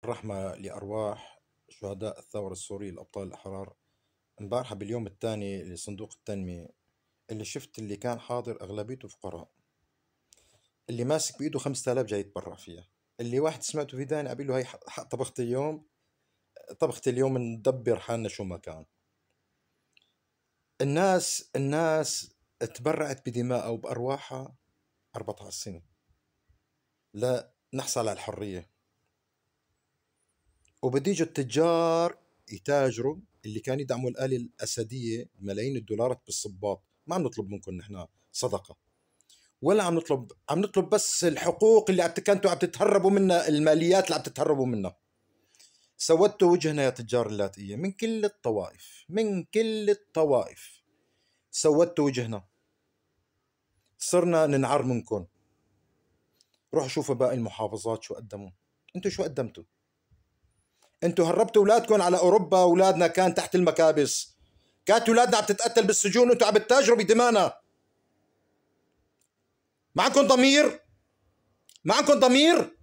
الرحمة لأرواح شهداء الثورة السورية الأبطال الأحرار. امبارحة باليوم الثاني لصندوق التنمية اللي شفت اللي كان حاضر أغلبيته فقراء، اللي ماسك بإيده 5000 جاي يتبرع فيها، اللي واحد سمعته في داني أقول له هي طبخت اليوم، طبخت اليوم ندبر حالنا شو ما كان. الناس تبرعت بدماءها وبأرواحها 14 سنة لا نحصل على الحرية، وبده يجوا التجار يتاجروا اللي كانوا يدعموا الآلة الأسدية بملايين الدولارات بالصباط. ما عم نطلب منكم نحن صدقة ولا عم نطلب بس الحقوق اللي كنتوا عم تتهربوا منها، الماليات اللي عم تتهربوا منها. سودتوا وجهنا يا تجار اللاتئية من كل الطوائف، من كل الطوائف سودتوا وجهنا، صرنا ننعر منكم. روحوا شوفوا باقي المحافظات شو قدموا. انتوا شو قدمتوا؟ انتوا هربتوا اولادكم على اوروبا، اولادنا كان تحت المكابس، كانت اولادنا عم تتقتل بالسجون وانتوا عم تتاجروا بدمانا. ما عندكم ضمير؟ ما عندكم ضمير؟